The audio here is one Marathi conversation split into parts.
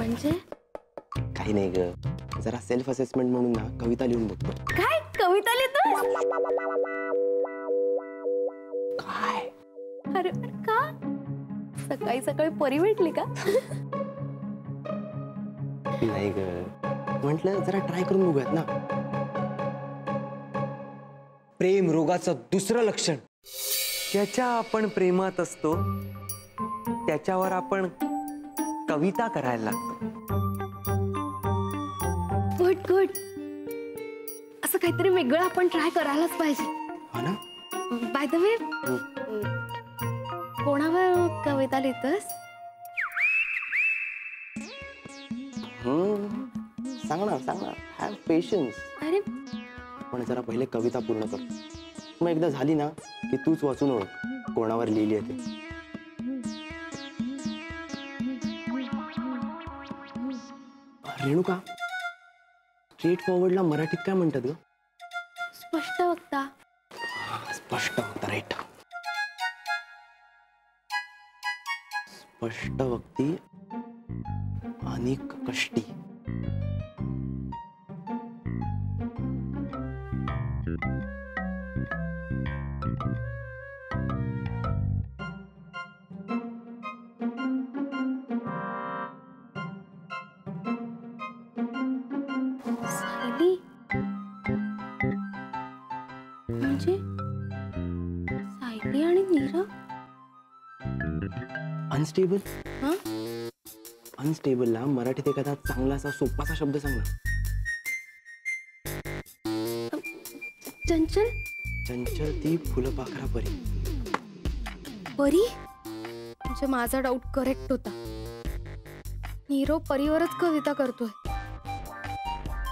म्हणजे काही नाही ग, जरा सेल्फ असेसमेंट म्हणून ना कविता लिहून बघतो. काय कविता लिहितोस? काय? अरे का सकाळी सकाळी परी भेटली का? नाही ग, म्हटलं जरा ट्राय करून बघूयात ना. प्रेम रोगाचं दुसरं लक्षण, ज्याच्या आपण प्रेमात असतो त्याच्यावर आपण कविता करायला लागतो. गुड गुड, असं काहीतरी वेगळं आपण ट्राय करायलाच पाहिजे. हा ना. बाय द वे, कोणावर कविता लिहितोस? सांगणार. Have patience. अरे पण जरा पहिले कविता पूर्ण कर, मग एकदा झाली ना की तूच वाचून ओळख कोणावर लिहिली आहे ते. रेणुका, स्ट्रेट फॉरवर्डला मराठीत काय म्हणतात ग? स्पष्ट वक्ता. स्पष्ट वक्ता, राईट. स्पष्ट वक्ती आणि कष्टी. सायली म्हणजे सायली आणि नीरव. अनस्टेबल. हा, अनस्टेबलला मराठीत एखादा चांगलासा सोपासा शब्द सांग ना. चंचल. चंचल ती फुलपाखरा परी. परी म्हणजे माझा डाऊट करेक्ट होता. नीरव परीवरच कविता करतोय.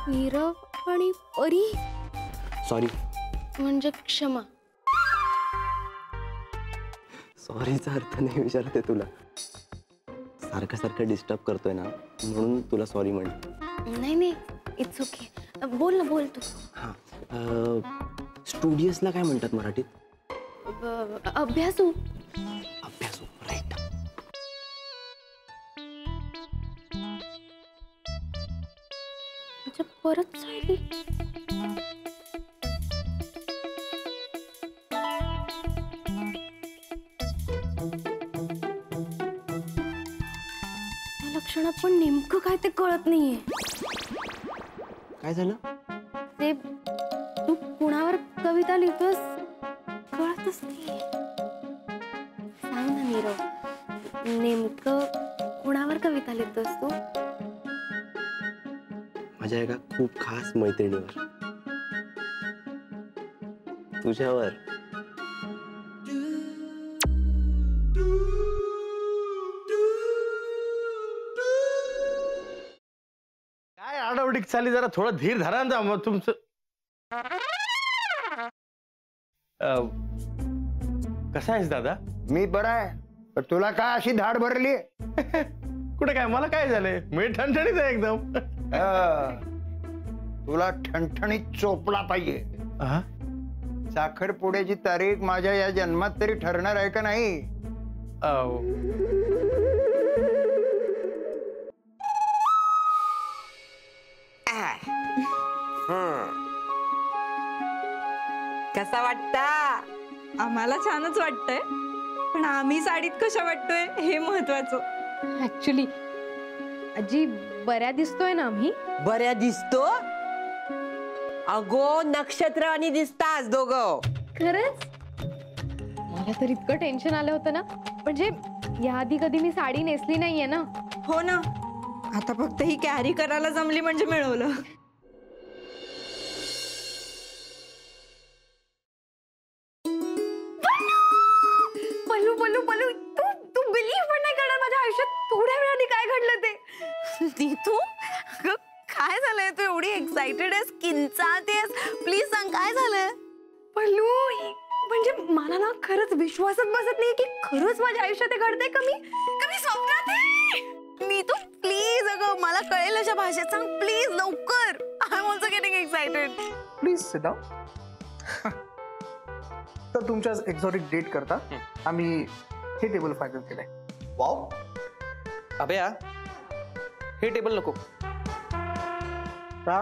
नीरव आणि परी सॉरी. म्हणजे क्षमा. सॉरीचा अर्थ नाही विचारते तुला. सारखं डिस्टर्ब करतोय ना, म्हणून तुला सॉरी म्हणतो. नाही, इट्स ओके. बोल ना, बोल तू. हा, स्टुडियसला काय म्हणतात मराठीत? अभ्यासू. अभ्यासू, राईट. म्हणजे परत सायली. लक्षणात पण नेमकं काय ते कळत नाहीये. काय झालं? ते तू कुणावर कविता लिहितोस कळतच नाहीये. सांग ना नीरव, नेमकं कुणावर कविता लिहितोस तू? माझ्या एका खूप खास मैत्रिणीवर, तुझ्यावर. काय आडावडीक चालली, जरा थोडं धीर धरा ना मग तुमचं. कसा आहेस दादा? मी बरा आहे, पण तुला काय अशी धाड भरली? कुठे काय, मला काय झालंय? मी ठणठणीत आहे एकदम. तुला ठणठणीत चोपला पाहिजे. साखरपुड्याची तारीख माझ्या या जन्मात तरी ठरणार आहे का नाही? कसा वाटता? आम्हाला छानच वाटतंय, पण आम्ही साडीत कशा वाटतोय हे महत्वाचं. ऍक्च्युली आजी बऱ्या दिसतोय ना आम्ही? बऱ्या दिसतो अगो, नक्षत्र आणि दिसतास दोघं. खरंच? मला तर इतकं टेन्शन आलं होतं ना, म्हणजे याआधी कधी मी साडी नेसली नाहीये ना. हो ना, आता फक्त ही कॅरी करायला जमली म्हणजे मिळवलं. पल्लू, तू बिलीव्ह पण नाही करणार, माझ्या आयुष्यात थोड्या वेळाने काय घडलं ते. तू काय झालंय? तू एवढी एक्साइटेड आहेस, किंचाळतेस, प्लीज सांग काय झालंय? पल्लू, म्हणजे मला ना खरंच विश्वासच बसत नाही की खरंच माझ्या आयुष्यात हे घडतंय. कमी स्वप्नात आहे. मी तू प्लीज, अगं मला कळेल अशा भाषेत सांग प्लीज, लवकर. I am also getting excited. Please sit down. तर तुमच्या एक्झॉटिक डेट करता आम्ही हे टेबल फायनल केलंय. वाव. अभया, हे टेबल नको. का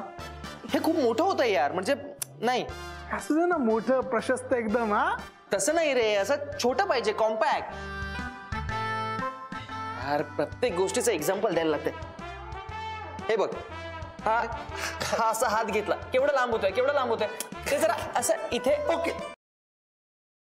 हे खूप मोठं होतं यार, म्हणजे नाही. असू दे ना, मोठं प्रशस्त एकदम. हा तसं नाही रे, असं छोटं पाहिजे, कॉम्पॅक्ट. यार प्रत्येक गोष्टीचं एक्झाम्पल द्यायला लागते. हे बघ, हा असा हात घेतला, केवढं लांब होतोय, केवढं लांब होतोय. ते जरा असं इथे. ओके